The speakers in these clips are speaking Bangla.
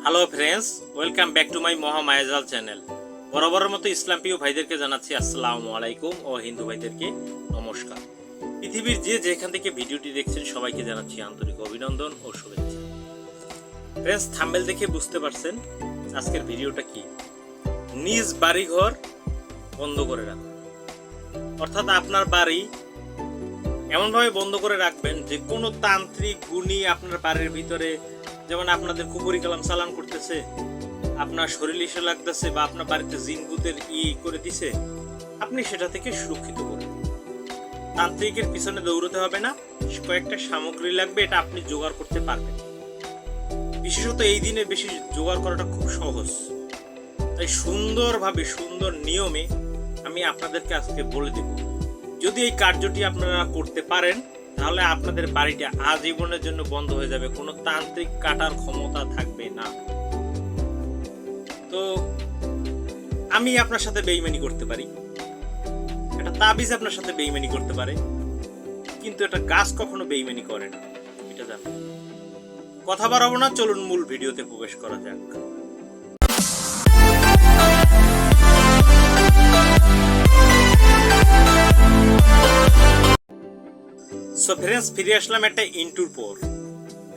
Hello friends, welcome back to my Mahamayajal channel. বরাবরের মতো ইসলাম প্রিয় ভাইদেরকে জানাচ্ছি আসসালামু আলাইকুম ও হিন্দু ভাইদেরকে নমস্কার। পৃথিবীর যে যেখান থেকে ভিডিওটি দেখছেন সবাইকে জানাচ্ছি আন্তরিক অভিনন্দন ও শুভেচ্ছা। ফ্রেন্ডস, থাম্বনেল দেখে বুঝতে পারছেন আজকের ভিডিওটা কি। নিজ বাড়িঘর বন্ধ করে রাখুন, অর্থাৎ আপনার বাড়ি এমনভাবে বন্ধ করে রাখবেন যে কোনো তান্ত্রিক গুণী আপনার বাড়ির ভিতরে, যেমন আপনাদের কুপুরি কালাম চালান করতেছে, আপনার শরীর এসে লাগতেছে বা আপনার বাড়িতে জিন ভূতের করে দিছে, আপনি সেটা থেকে সুরক্ষিত করবেন। তান্ত্রিকের পিছনে দৌড়তে হবে না, কয়েকটা সামগ্রী লাগবে, এটা আপনি জোগাড় করতে পারবেন। বিশেষত এই দিনে বেশি জোগাড় করাটা খুব সহজ, তাই সুন্দরভাবে সুন্দর নিয়মে আমি আপনাদেরকে আজকে বলে দেব। যদি এই কার্যটি আপনারা করতে পারেন তাহলে আপনাদের বাড়িটা আজীবনের জন্য বন্ধ হয়ে যাবে, কোনো তান্ত্রিক কাটার ক্ষমতা থাকবে না। তো আমি আপনার সাথে বেইমানি করতে পারি, একটা তাবিজ আপনার সাথে বেইমানি করতে পারে, কিন্তু একটা গাছ কখনো বেইমানি করে না, এটা জানেন। কথা বাড়াবো না, চলুন মূল ভিডিওতে প্রবেশ করা যাক। সো ফ্রেন্ডস, ফিরে আসলাম একটা ইন্টুর পর।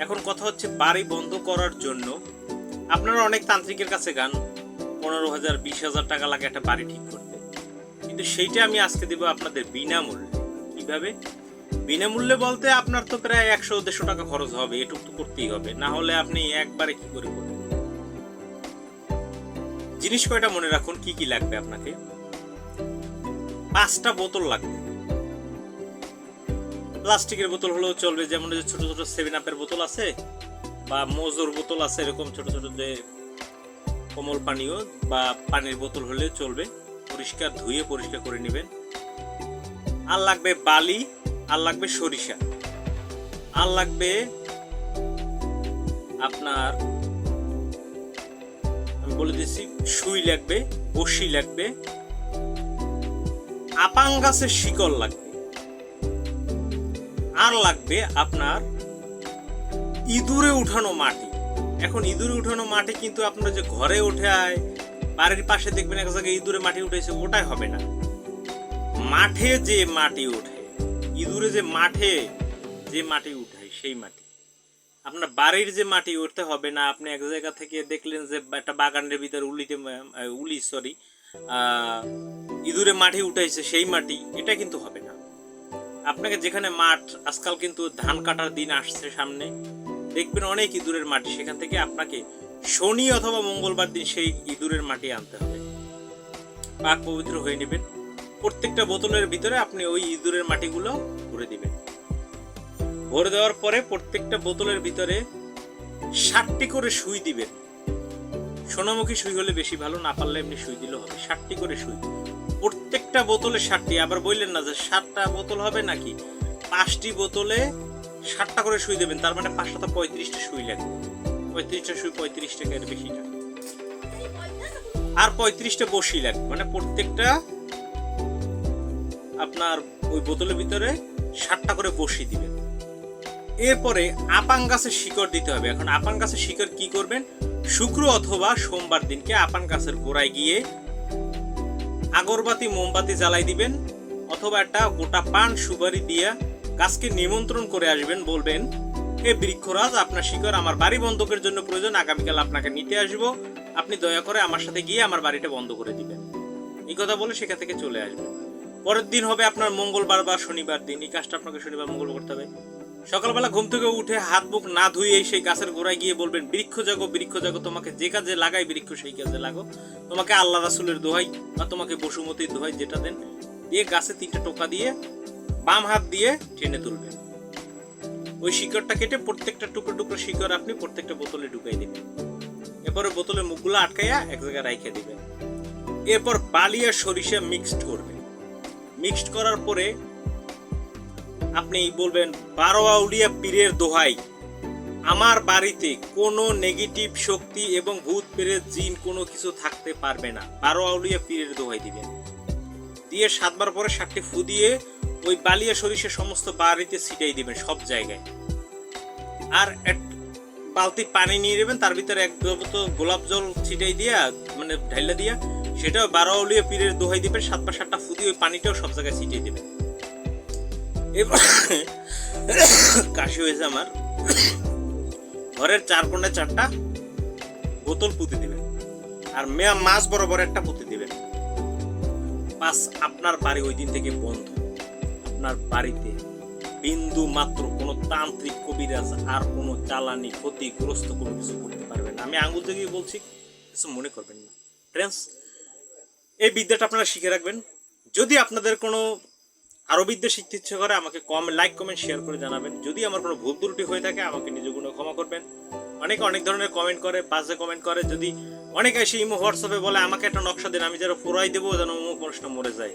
এখন কথা হচ্ছে বাড়ি বন্ধ করার জন্য আপনারা অনেক তান্ত্রিকের কাছে গান 15,000 20,000 টাকা লাগে একটা বাড়ি ঠিক করতে, কিন্তু সেইটা আমি আজকে দেবো আপনাদের বিনামূল্যে। কিভাবে বিনামূল্যে বলতে, আপনার তো প্রায় 100-150 টাকা খরচ হবে, এটুকু তো করতেই হবে, না হলে আপনি একবারে কি করে করবেন। জিনিস কয়টা মনে রাখুন, কি কি লাগবে আপনাকে। 5টা বোতল লাগবে, প্লাস্টিকের বোতল হলেও চলবে, যেমন যে ছোট ছোট 7-আপের বোতল আছে বা মোজোর বোতল আছে, এরকম ছোট ছোট যে কোমল পানীয় বা পানির বোতল হলেও চলবে। পরিষ্কার ধুয়ে পরিষ্কার করে নেবেন। আর লাগবে বালি, আর লাগবে সরিষা, আর লাগবে আপনার, আমি বলে দিচ্ছি, সুই লাগবে, বসি লাগবে, আপাং গাছের শিকড় লাগবে, আর লাগবে আপনার ইঁদুরে উঠানো মাটি। এখন ইঁদুরে উঠানো মাটি কিন্তু আপনার যে ঘরে উঠে আয়, বাড়ির পাশে দেখবেন এক জায়গায় ইঁদুরে মাটি উঠেছে, ওটাই হবে না। মাঠে যে মাটি ওঠে, ইঁদুরে যে মাঠে যে মাটি উঠায় সেই মাটি, আপনার বাড়ির যে মাটি উঠতে হবে না। আপনি এক জায়গা থেকে দেখলেন যে একটা বাগানের ভিতরে ইঁদুরে মাটি উঠাইছে, সেই মাটি, এটা কিন্তু হবে না। আপনাকে যেখানে মাঠ, আজকাল কিন্তু ধান কাটার দিন আসছে সামনে, দেখবেন অনেক ইঁদুরের মাটি, সেখান থেকে আপনাকে শনি অথবা মঙ্গলবার দিন সেই ইঁদুরের মাটি আনতে হবে। পাক পবিত্র হয়ে নেবেন। প্রত্যেকটা বোতলের ভিতরে আপনি ওই ইঁদুরের মাটিগুলো ভরে দিবেন। ভরে দেওয়ার পরে প্রত্যেকটা বোতলের ভিতরে 60টি করে সুই দিবেন। সোনামুখী সুই হলে বেশি ভালো, না পারলে এমনি সুই দিলেও হবে। 60টি করে সুই, প্রত্যেকটা বোতলে 60টি। আবার বললেন না যে 7টা বোতল হবে নাকি, 5টি বোতলে 7টা করে সুই দেবেন, তার মানে 5টা 35টা সুই লাগবে। 35টা সুই 35 টাকার বেশি না, আর 35টা বসি লাগবে, মানে প্রত্যেকটা আপনার ওই বোতলের ভিতরে 7টা করে বসি দিবেন। এরপরে আপাং গাছের শিকড় দিতে হবে। এখন আপাং গাছের শিকড় কি করবেন, শুক্র অথবা সোমবার দিনকে আপাং গাছের গোড়ায় গিয়ে আগরবাতি মোমবাতি জ্বালাই দিবেন, অথবা একটা গোটা পান সুপারি দিয়ে গাছকে নিমন্ত্রণ করে আসবেন। বলবেন, হে বৃক্ষরাজ, আপনার শিকড় আমার বাড়ি বন্ধকের জন্য প্রয়োজন, আগামীকাল আপনাকে নিতে আসবো, আপনি দয়া করে আমার সাথে গিয়ে আমার বাড়িটা বন্ধ করে দিবেন। এই কথা বলে সেখান থেকে চলে আসবেন। পরের দিন হবে আপনার মঙ্গলবার বা শনিবার দিন। এই কাজটা আপনাকে শনিবার মঙ্গল করতে হবে। সকালবেলা ঘুম থেকে উঠে হাত মুখ না ধুয়ে সেই গাছের গোড়ায় গিয়ে বলবেন, বৃক্ষ জাগো, তোমাকে যে কাজে লাগাই বৃক্ষ সেই কাজে লাগো, তোমাকে আল্লাহ রাসূলের দোহাই বা তোমাকে বসুমতির দোহাই, যেটা দেন, দিয়ে গাছে 3টা টোকা দিয়ে বাম হাত দিয়ে টেনে তুলবেন। ওই শিকড়টা কেটে প্রত্যেকটা টুকরো টুকরো শিকড় আপনি প্রত্যেকটা বোতলে ঢুকাই দিবেন। এরপরে বোতলের মুখগুলো আটকাইয়া এক জায়গায় রাইখে দিবেন। এরপর বালি আর সরিষা মিক্সড করবেন। মিক্সড করার পরে আপনি বলবেন, 12 আউলিয়া পীরের দোহাই, আমার বাড়িতে কোনো নেগেটিভ শক্তি এবং ভূত প্রেত জিন কোনো কিছু থাকতে পারবে না। 12 আউলিয়া পীরের দোহাই দিবেন। দিয়ে 7বার পরে 7টি ফু দিয়ে ওই বালিয়া সরিষা সমস্ত বাড়িতে ছিটাই দিবেন, সব জায়গায়। আর বালতি পানি নিয়ে নেবেন, তার ভিতরে এক বোতল গোলাপ জল ছিটাই দিয়া মানে ঢাইলা দিয়া সেটাও 12 আউলিয়া পীরের দোহাই দিবেন, 7 বা 7টা ফুদি ওই পানিটাও সব জায়গায় ছিটিয়ে দিবেন। এবার কাশি হয়েছে আমার, ঘরের 4 কোণে 4টা বোতল পুঁতে দিবেন আর মাছ বরাবর একটা পুঁতে দিবেন। বাস আপনার বাড়ি ওই দিন থেকে বন্ধ। আপনার বাড়িতে বিন্দু মাত্র কোনো তান্ত্রিক কবিরাজ আর কোনো জ্বালানি ক্ষতিগ্রস্ত কোনো কিছু করতে পারবেন না। আমি আঙ্গুল থেকে বলছি, কিছু মনে করবেন না ফ্রেন্ডস। এই বিদ্যাটা আপনারা শিখে রাখবেন। যদি আপনাদের কোনো আরও বিদ্যা শিখতে ইচ্ছে করে আমাকে লাইক কমেন্ট শেয়ার করে জানাবেন। যদি আমার কোনো ভুল ত্রুটি হয়ে থাকে আমাকে নিজ গুণে ক্ষমা করবেন। অনেকে অনেক ধরনের কমেন্ট করে, বাজে কমেন্ট করে। যদি অনেকে এসে ইমো হোয়াটসঅ্যাপে বলে আমাকে একটা নকশা দিন, আমি যেন পোড়াই দেবো যেন অমুক মানুষটা মরে যায়,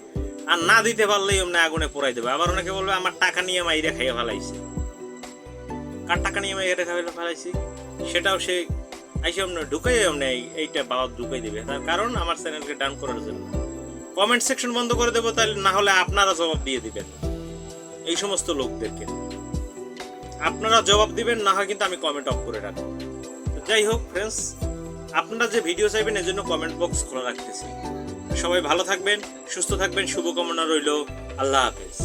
আর না দিতে পারলেই অমনি আগুনে পোড়াই দেবে। আবার অনেকে বলবে আমার টাকা নিয়ে মাইরে খাইয়ে ফেলাইছে। কার টাকা নিয়ে মাইরে খাইয়ে ফেলাইছি সেটাও সে আইসে অমনি ঢুকাই অমনি এইটা বাবা ঢুকাই দেবে। তার কারণ আমার চ্যানেলকে ডাউন করার জন্য। কমেন্ট সেকশন বন্ধ করে দেবো, তাহলে না হলে আপনারা জবাব দিয়ে দিবেন এই সমস্ত লোকদেরকে। আপনারা জবাব দিবেন, না হয় কিন্তু আমি কমেন্ট অফ করে রাখবো। যাই হোক ফ্রেন্ডস, আপনারা যে ভিডিও চাইবেন এর জন্য কমেন্ট বক্স খোলা রাখতেছি। সবাই ভালো থাকবেন, সুস্থ থাকবেন, শুভকামনা রইল। আল্লাহ হাফেজ।